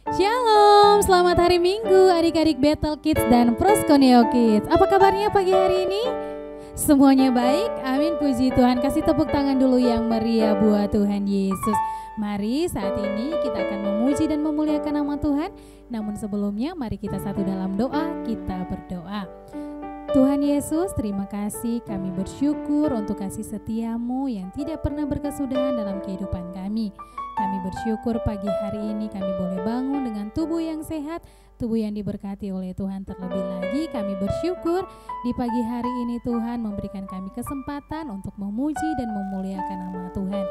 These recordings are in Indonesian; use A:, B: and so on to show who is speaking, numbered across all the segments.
A: Shalom, selamat hari Minggu adik-adik Battle Kids dan Proskoneo Kids. Apa kabarnya pagi hari ini? Semuanya baik? Amin, puji Tuhan. Kasih tepuk tangan dulu yang meriah buat Tuhan Yesus. Mari saat ini kita akan memuji dan memuliakan nama Tuhan. Namun sebelumnya mari kita satu dalam doa, kita berdoa. Tuhan Yesus, terima kasih, kami bersyukur untuk kasih setiamu yang tidak pernah berkesudahan dalam kehidupan kami. Kami bersyukur pagi hari ini kami boleh bangun dengan tubuh yang sehat, tubuh yang diberkati oleh Tuhan. Terlebih lagi kami bersyukur di pagi hari ini Tuhan memberikan kami kesempatan untuk memuji dan memuliakan nama Tuhan.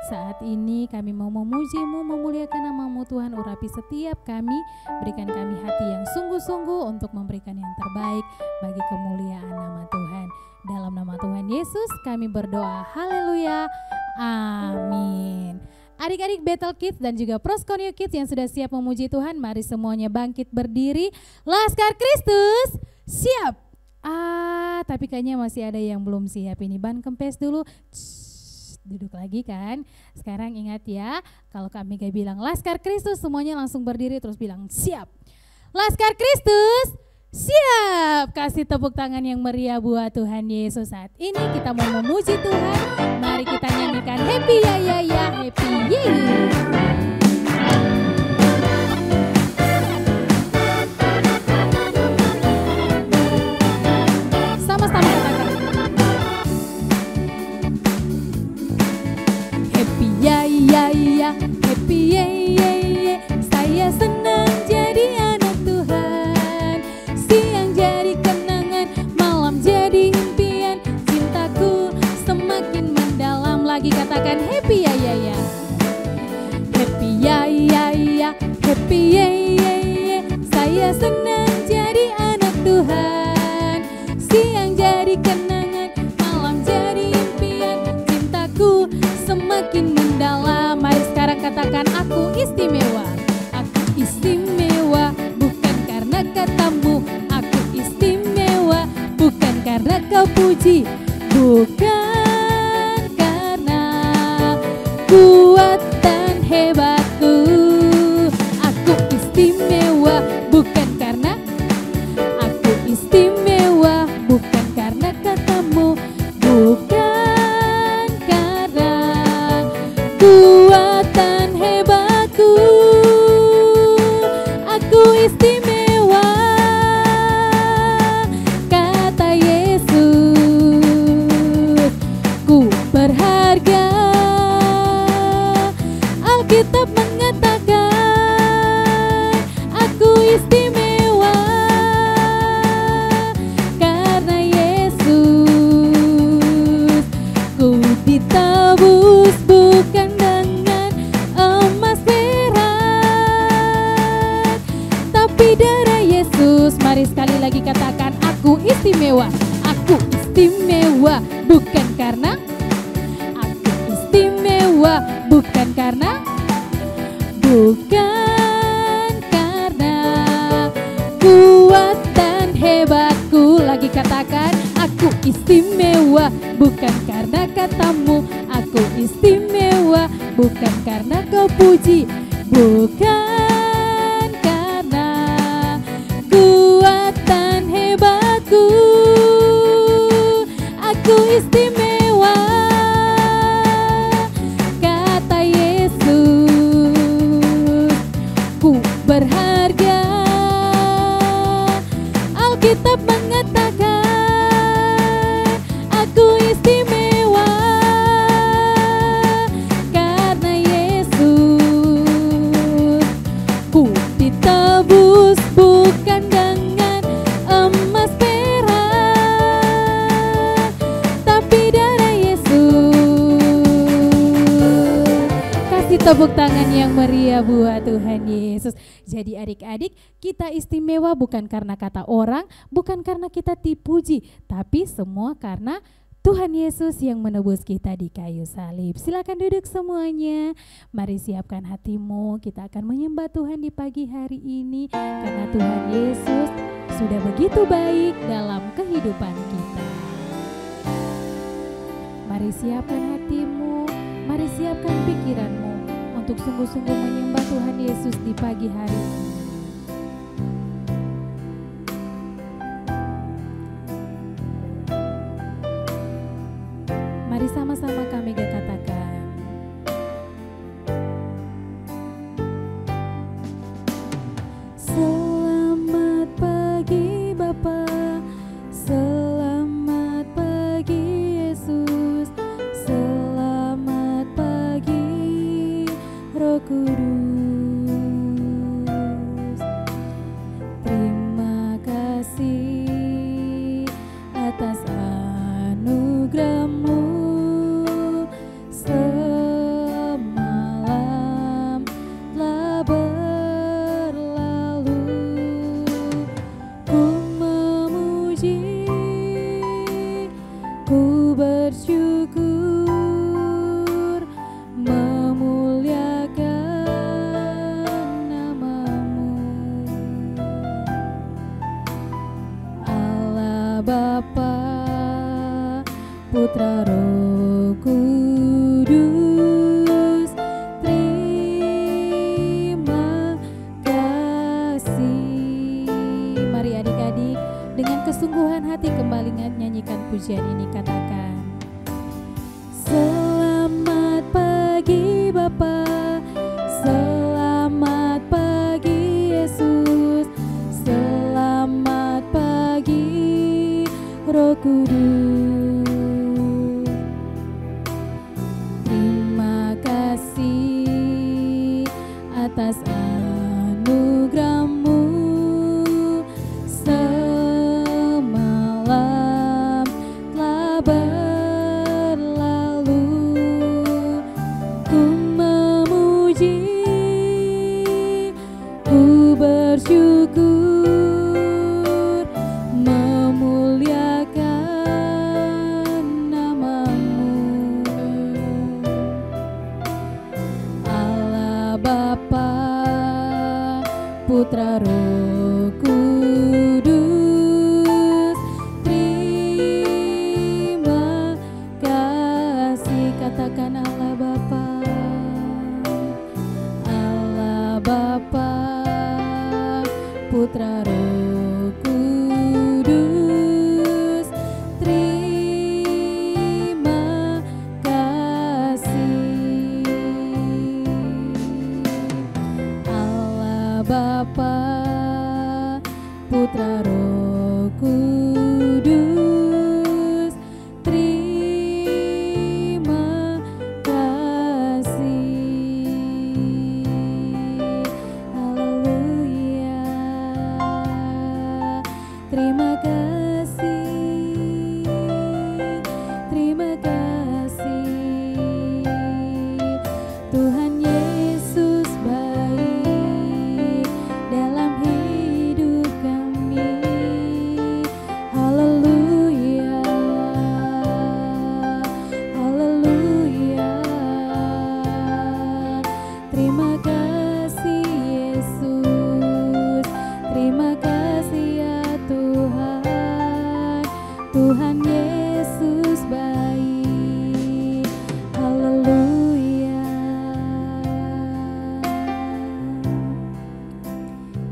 A: Saat ini kami mau memuji-Mu, memuliakan nama-Mu Tuhan. Urapi setiap kami, berikan kami hati yang sungguh-sungguh untuk memberikan yang terbaik bagi kemuliaan nama Tuhan. Dalam nama Tuhan Yesus kami berdoa, haleluya, amin. Adik-adik Battle Kids dan juga Proskoneo Kids yang sudah siap memuji Tuhan, mari semuanya bangkit berdiri. Laskar Kristus, siap. Tapi kayaknya masih ada yang belum siap ini. Ban kempes dulu. Duduk lagi kan. Sekarang ingat ya, kalau kami gak bilang Laskar Kristus, semuanya langsung berdiri terus bilang siap. Laskar Kristus, siap. Kasih tepuk tangan yang meriah buat Tuhan Yesus. Saat ini kita mau memuji Tuhan. Mari kita nyanyikan happy ya ya ya, happy yeah. Happy yeah, yeah, yeah. Saya senang jadi anak Tuhan. Siang jadi kenangan, malam jadi impian. Cintaku semakin mendalam. Lagi katakan happy ya ya ya. Happy ya ya ya, happy ya ya ya. Saya senang jadi anak Tuhan. Siang jadi kenangan, malam jadi impian. Cintaku semakin mendalam. Mari sekarang katakan aku istimewa. Aku istimewa bukan karena katamu. Aku istimewa bukan karena kau puji. Bukan karena kuat dan hebatku. Aku istimewa bukan karena. Aku istimewa bukan karena katamu. Bukan karena kuatan hebatku. Aku istimewa, kata Yesus. Ku berharga, Alkitab mengatakan aku istimewa karena Yesus. Ku ditebus bukan dengan emas perak, tapi darah Yesus. Mari sekali lagi katakan aku istimewa. Aku istimewa bukan karena. Aku istimewa bukan karena. Bukan karena kuat dan hebatku. Lagi katakan aku istimewa bukan karena katamu. Aku istimewa bukan karena kau puji. Bukan karena kuat dan hebatku. Aku istimewa, kata Yesus. Ku berharga, Alkitab mengatakan aku istimewa karena Yesus. Ku ditebus bukan dengan emas perak, tapi darah Yesus. Kasih tepuk tangan yang meriah buat Tuhan Yesus. Jadi adik-adik, kita istimewa bukan karena kata orang, bukan karena kita dipuji, tapi semua karena Tuhan Yesus yang menebus kita di kayu salib. Silakan duduk semuanya. Mari siapkan hatimu. Kita akan menyembah Tuhan di pagi hari ini karena Tuhan Yesus sudah begitu baik dalam kehidupan kita. Mari siapkan hatimu, mari siapkan pikiranmu untuk sungguh-sungguh menyembah Tuhan Yesus di pagi hari ini. Mari sama-sama kami katakan. Selamat pagi Bapa, selamat pagi Yesus, selamat pagi Roh Kudus. Terima kasih atas anugerah-Mu. Semalam telah berlalu, ku memuji, ku bersyukur, memuliakan nama-Mu. Allah Bapa, Putra Roh Kudus, terima kasih. Mari adik-adik dengan kesungguhan hati kembali nyanyikan pujian ini, katakan. Selamat pagi Bapa, selamat pagi Yesus, selamat pagi Roh Kudus. Terima kasih atas anugerah-Mu. Semalam telah berlalu, ku memuji, ku bersyukur, memuliakan nama-Mu. Allah Bapa, Putra Roh Kudus, terima kasih. Katakan Allah Bapa, Allah Bapa, Putra Roh Kudus, terima kasih. Allah Bapa, Putra Roh Kudus, terima kasih. Haleluya. Terima kasih, terima kasih. Tuhan Yesus baik dalam hidup kami. Haleluya, haleluya. Terima kasih Yesus, terima kasih ya Tuhan. Tuhan Yesus baik. Haleluya.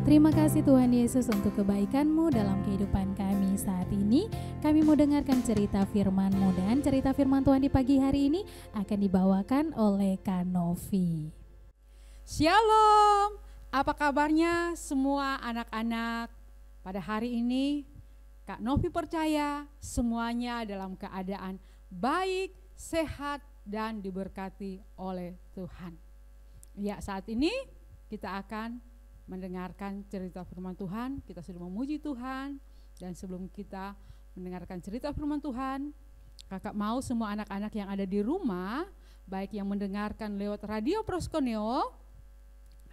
A: Terima kasih Tuhan Yesus untuk kebaikan-Mu dalam kehidupan kami saat ini. Kami mau dengarkan cerita firman-Mu, dan cerita firman Tuhan di pagi hari ini akan dibawakan oleh Kak Novi.
B: Shalom, apa kabarnya semua anak-anak? Pada hari ini Kak Novi percaya semuanya dalam keadaan baik, sehat, dan diberkati oleh Tuhan. Ya, saat ini kita akan mendengarkan cerita firman Tuhan. Kita sudah memuji Tuhan, dan sebelum kita mendengarkan cerita firman Tuhan, kakak mau semua anak-anak yang ada di rumah, baik yang mendengarkan lewat radio Proskoneo,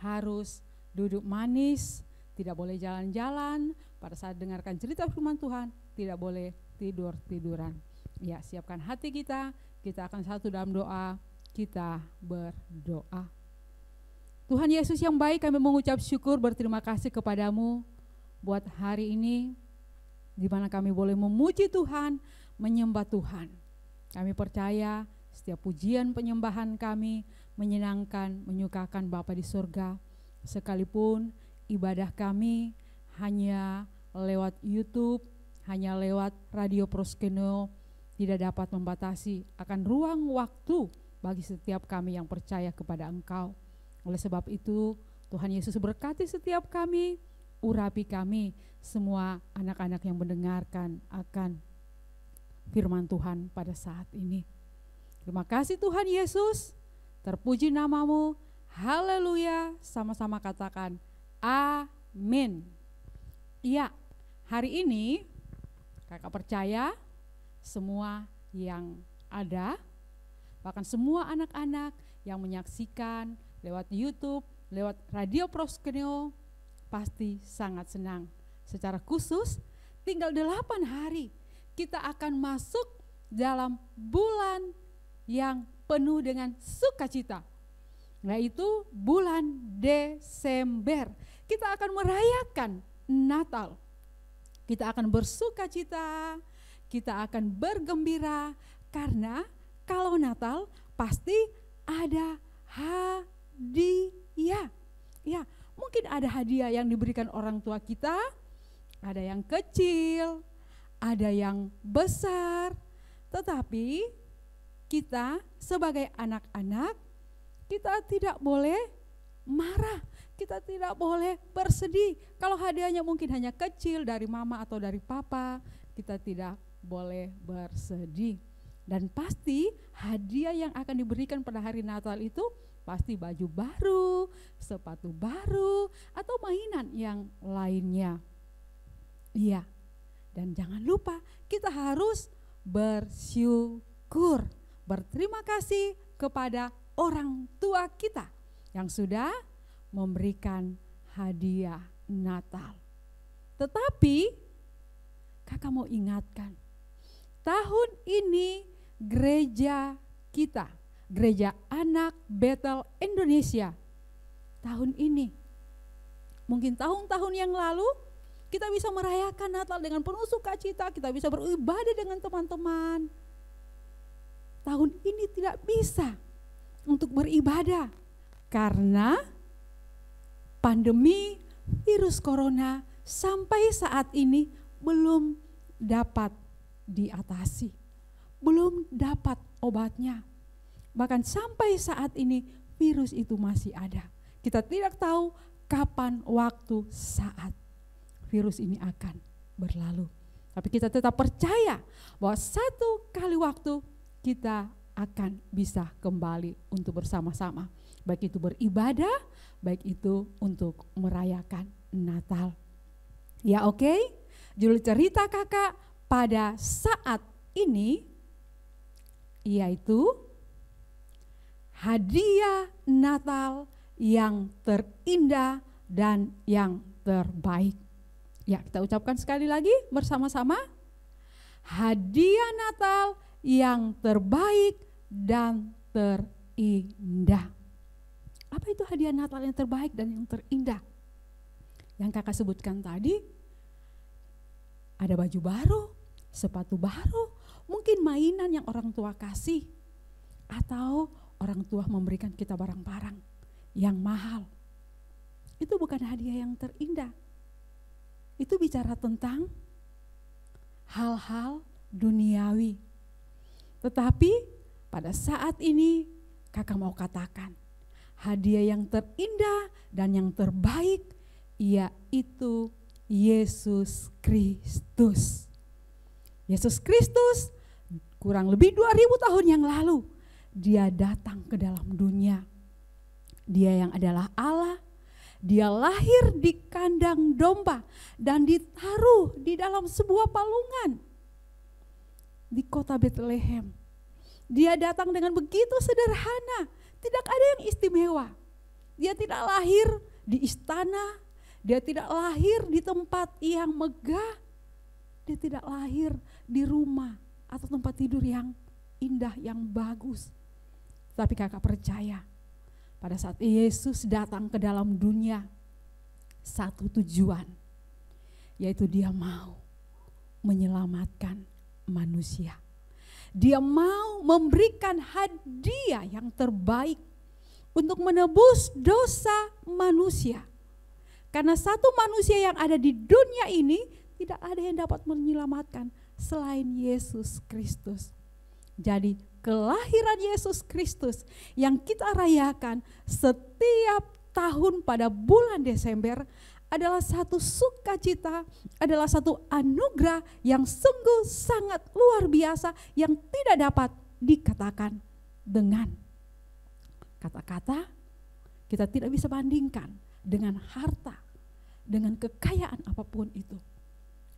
B: harus duduk manis, tidak boleh jalan-jalan. Pada saat dengarkan cerita firman Tuhan, tidak boleh tidur-tiduran. Ya, siapkan hati kita akan satu dalam doa. Kita berdoa. Tuhan Yesus yang baik, kami mengucap syukur, berterima kasih kepadamu buat hari ini, di mana kami boleh memuji Tuhan, menyembah Tuhan. Kami percaya setiap pujian penyembahan kami menyenangkan, menyukakan Bapa di surga. Sekalipun ibadah kami hanya lewat YouTube, hanya lewat Radio Proskeneo, tidak dapat membatasi akan ruang waktu bagi setiap kami yang percaya kepada Engkau. Oleh sebab itu, Tuhan Yesus berkati setiap kami, urapi kami, semua anak-anak yang mendengarkan akan firman Tuhan pada saat ini. Terima kasih Tuhan Yesus, terpuji namamu, haleluya, sama-sama katakan amin. Iya, hari ini kakak percaya semua yang ada, bahkan semua anak-anak yang menyaksikan lewat YouTube, lewat Radio Proskeneo, pasti sangat senang. Secara khusus, tinggal 8 hari kita akan masuk dalam bulan yang penuh dengan sukacita, yaitu bulan Desember. Kita akan merayakan Natal. Kita akan bersukacita, kita akan bergembira, karena kalau Natal pasti ada hadiah. Ya, mungkin ada hadiah yang diberikan orang tua kita, ada yang kecil, ada yang besar, tetapi kita sebagai anak-anak, kita tidak boleh marah, kita tidak boleh bersedih. Kalau hadiahnya mungkin hanya kecil dari mama atau dari papa, kita tidak boleh bersedih. Dan pasti hadiah yang akan diberikan pada hari Natal itu pasti baju baru, sepatu baru, atau mainan yang lainnya. Iya, dan jangan lupa kita harus bersyukur, berterima kasih kepada orang tua kita yang sudah memberikan hadiah Natal. Tetapi kakak mau ingatkan, tahun ini gereja kita, Gereja Anak Betel Indonesia, tahun ini, mungkin tahun-tahun yang lalu kita bisa merayakan Natal dengan penuh sukacita, kita bisa beribadah dengan teman-teman. Tahun ini tidak bisa untuk beribadah karena pandemi virus corona sampai saat ini belum dapat diatasi, belum dapat obatnya. Bahkan sampai saat ini virus itu masih ada. Kita tidak tahu kapan waktu saat virus ini akan berlalu. Tapi kita tetap percaya bahwa satu kali waktu kita akan bisa kembali untuk bersama-sama. Baik itu beribadah, baik itu untuk merayakan Natal. Ya oke? Judul cerita kakak pada saat ini yaitu hadiah Natal yang terindah dan yang terbaik. Ya, kita ucapkan sekali lagi bersama-sama. Hadiah Natal yang terbaik dan terindah. Apa itu hadiah Natal yang terbaik dan yang terindah? Yang kakak sebutkan tadi, ada baju baru, sepatu baru, mungkin mainan yang orang tua kasih, atau orang tua memberikan kita barang-barang yang mahal. Itu bukan hadiah yang terindah. Itu bicara tentang hal-hal duniawi. Tetapi pada saat ini kakak mau katakan, hadiah yang terindah dan yang terbaik yaitu Yesus Kristus. Yesus Kristus kurang lebih 2000 tahun yang lalu dia datang ke dalam dunia. Dia yang adalah Allah, dia lahir di kandang domba dan ditaruh di dalam sebuah palungan di kota Bethlehem. Dia datang dengan begitu sederhana, tidak ada yang istimewa. Dia tidak lahir di istana, dia tidak lahir di tempat yang megah, dia tidak lahir di rumah atau tempat tidur yang indah, yang bagus. Tapi kakak percaya pada saat Yesus datang ke dalam dunia, satu tujuan, yaitu dia mau menyelamatkan manusia. Dia mau memberikan hadiah yang terbaik. untuk menebus dosa manusia. Karena satu manusia yang ada di dunia ini tidak ada yang dapat menyelamatkan selain Yesus Kristus. Jadi kelahiran Yesus Kristus yang kita rayakan setiap tahun pada bulan Desember adalah satu sukacita, adalah satu anugerah yang sungguh sangat luar biasa yang tidak dapat dikatakan dengan kata-kata. Kita tidak bisa bandingkan dengan harta, dengan kekayaan apapun itu.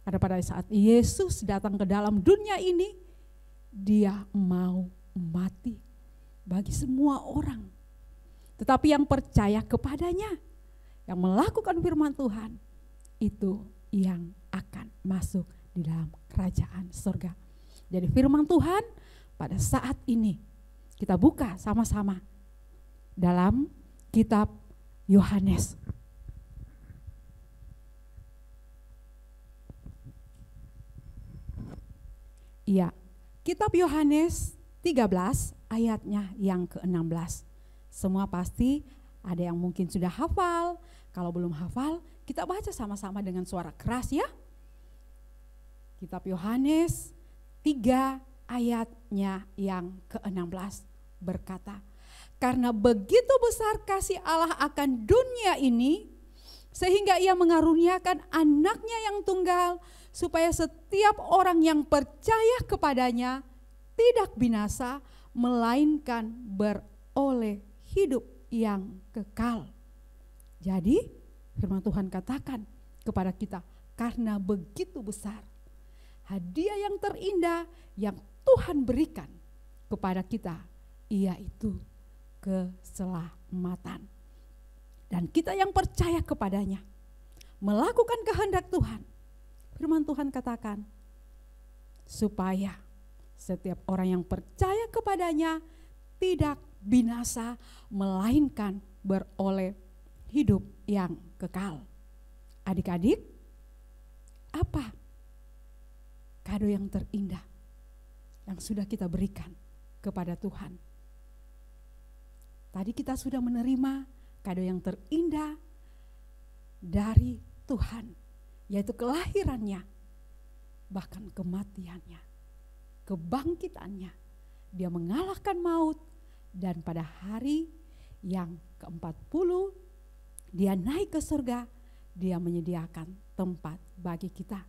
B: Ada pada saat Yesus datang ke dalam dunia ini, dia mau mati bagi semua orang. Tetapi yang percaya kepadanya, yang melakukan firman Tuhan, itu yang akan masuk di dalam kerajaan surga. Jadi firman Tuhan pada saat ini kita buka sama-sama dalam kitab Yohanes. Iya, kitab Yohanes 13 ayatnya yang ke-16. Semua pasti ada yang mungkin sudah hafal. Kalau belum hafal, kita baca sama-sama dengan suara keras ya. Kitab Yohanes 3 ayatnya yang ke-16 berkata, karena begitu besar kasih Allah akan dunia ini, sehingga ia mengaruniakan anaknya yang tunggal, supaya setiap orang yang percaya kepadanya tidak binasa, melainkan beroleh hidup yang kekal. Jadi firman Tuhan katakan kepada kita, karena begitu besar hadiah yang terindah yang Tuhan berikan kepada kita, yaitu keselamatan. Dan kita yang percaya kepadanya, melakukan kehendak Tuhan, firman Tuhan katakan, supaya setiap orang yang percaya kepadanya tidak binasa, melainkan beroleh hidup yang kekal. Adik-adik, apa kado yang terindah yang sudah kita berikan kepada Tuhan? Tadi kita sudah menerima kado yang terindah dari Tuhan, yaitu kelahirannya, bahkan kematiannya, kebangkitannya. Dia mengalahkan maut, dan pada hari yang ke-40 dia naik ke surga, dia menyediakan tempat bagi kita.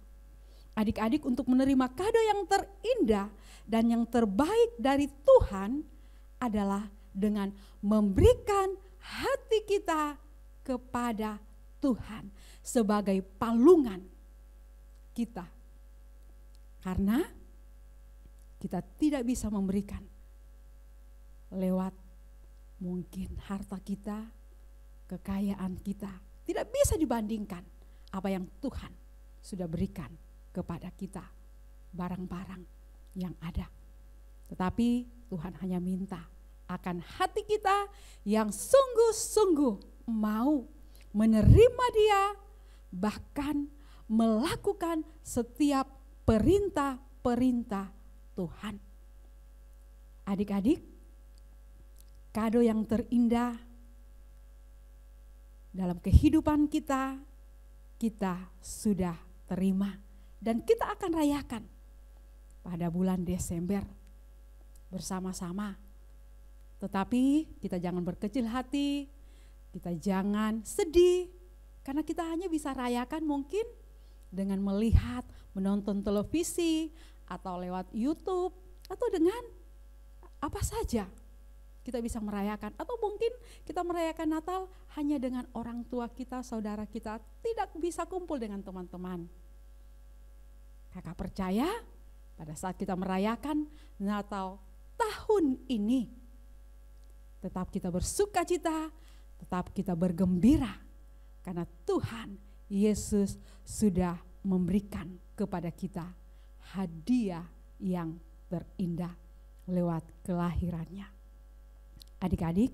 B: Adik-adik, untuk menerima kado yang terindah dan yang terbaik dari Tuhan adalah dengan memberikan hati kita kepada Tuhan sebagai palungan kita. Karena kita tidak bisa memberikan lewat mungkin harta kita, kekayaan kita. Tidak bisa dibandingkan apa yang Tuhan sudah berikan kepada kita, barang-barang yang ada. Tetapi Tuhan hanya minta akan hati kita yang sungguh-sungguh mau menerima Dia, bahkan melakukan setiap perintah-perintah Tuhan. Adik-adik, kado yang terindah dalam kehidupan kita, kita sudah terima dan kita akan rayakan pada bulan Desember bersama-sama. Tetapi kita jangan berkecil hati, kita jangan sedih, karena kita hanya bisa rayakan mungkin dengan melihat, menonton televisi, atau lewat YouTube, atau dengan apa saja kita bisa merayakan. Atau mungkin kita merayakan Natal hanya dengan orang tua kita, saudara kita, tidak bisa kumpul dengan teman-teman. Kakak percaya pada saat kita merayakan Natal tahun ini, tetap kita bersuka cita, tetap kita bergembira, karena Tuhan Yesus sudah memberikan kepada kita hadiah yang terindah lewat kelahirannya. Adik-adik,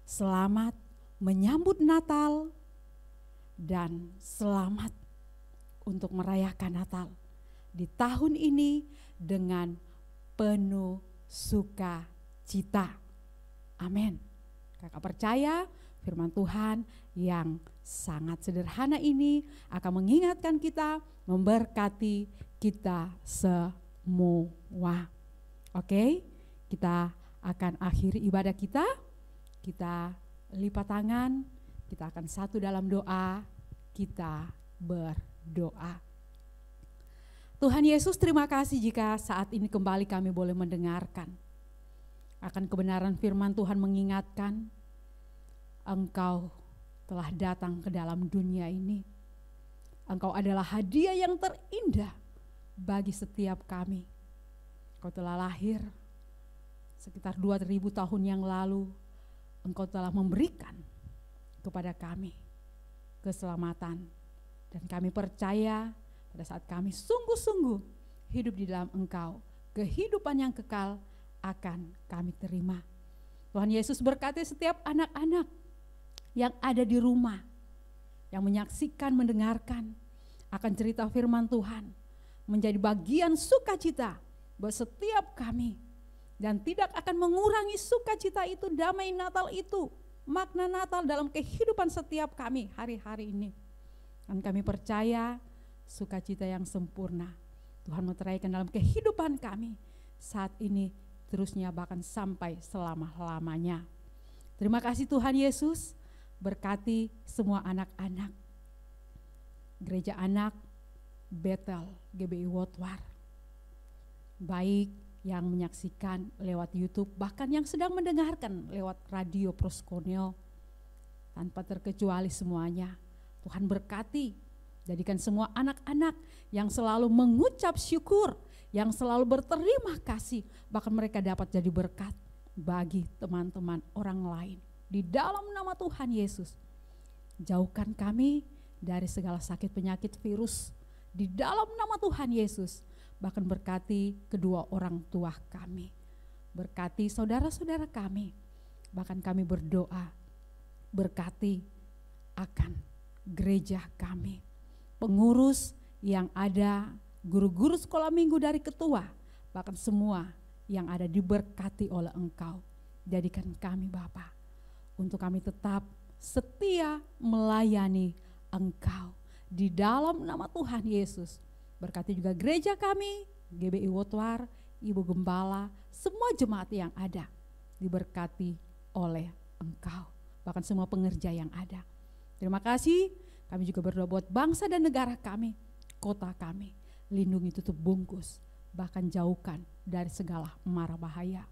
B: selamat menyambut Natal dan selamat untuk merayakan Natal di tahun ini dengan penuh sukacita. Amin. Kakak percaya firman Tuhan yang sangat sederhana ini akan mengingatkan kita, memberkati kita semua. Oke, kita akan akhiri ibadah kita. Kita lipat tangan, kita akan satu dalam doa, kita berdoa. Tuhan Yesus, terima kasih jika saat ini kembali kami boleh mendengarkan akan kebenaran firman Tuhan, mengingatkan Engkau telah datang ke dalam dunia ini. Engkau adalah hadiah yang terindah bagi setiap kami. Engkau telah lahir sekitar 2000 tahun yang lalu. Engkau telah memberikan kepada kami keselamatan. Dan kami percaya pada saat kami sungguh-sungguh hidup di dalam Engkau, kehidupan yang kekal akan kami terima. Tuhan Yesus berkati setiap anak-anak yang ada di rumah, yang menyaksikan, mendengarkan akan cerita firman Tuhan, menjadi bagian sukacita buat setiap kami. Dan tidak akan mengurangi sukacita itu, damai Natal itu, makna Natal dalam kehidupan setiap kami hari-hari ini. Dan kami percaya sukacita yang sempurna Tuhan meteraikan dalam kehidupan kami saat ini, terusnya bahkan sampai selama-lamanya. Terima kasih Tuhan Yesus, berkati semua anak-anak Gereja Anak Bethel GBI Wotwar, baik yang menyaksikan lewat YouTube, bahkan yang sedang mendengarkan lewat radio Proskoneo, tanpa terkecuali semuanya. Tuhan berkati, jadikan semua anak-anak yang selalu mengucap syukur, yang selalu berterima kasih, bahkan mereka dapat jadi berkat bagi teman-teman orang lain. Di dalam nama Tuhan Yesus, jauhkan kami dari segala sakit penyakit virus. Di dalam nama Tuhan Yesus, bahkan berkati kedua orang tua kami, berkati saudara-saudara kami, bahkan kami berdoa, berkati akan gereja kami, pengurus yang ada, guru-guru sekolah minggu dari ketua, bahkan semua yang ada diberkati oleh Engkau. Jadikan kami Bapa, untuk kami tetap setia melayani Engkau. Di dalam nama Tuhan Yesus, berkati juga gereja kami, GBI Wotwar, Ibu Gembala, semua jemaat yang ada diberkati oleh Engkau, bahkan semua pengerja yang ada. Terima kasih, kami juga berdoa buat bangsa dan negara kami, kota kami, lindungi, tutup bungkus, bahkan jauhkan dari segala mara bahaya.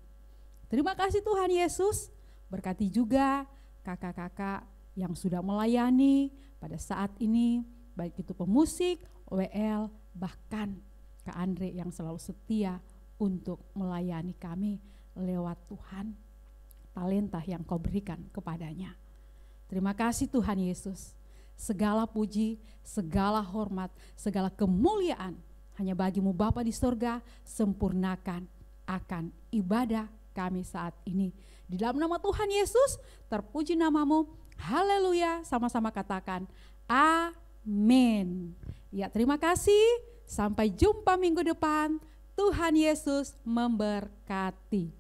B: Terima kasih Tuhan Yesus, berkati juga kakak-kakak yang sudah melayani pada saat ini, baik itu pemusik, WL, bahkan Kak Andre yang selalu setia untuk melayani kami lewat Tuhan, talenta yang Kau berikan kepadanya. Terima kasih Tuhan Yesus, segala puji, segala hormat, segala kemuliaan hanya bagi-Mu Bapa di surga. Sempurnakan akan ibadah kami saat ini. Di dalam nama Tuhan Yesus, terpuji nama-Mu, haleluya, sama-sama katakan amin. Ya, terima kasih. Sampai jumpa minggu depan. Tuhan Yesus memberkati.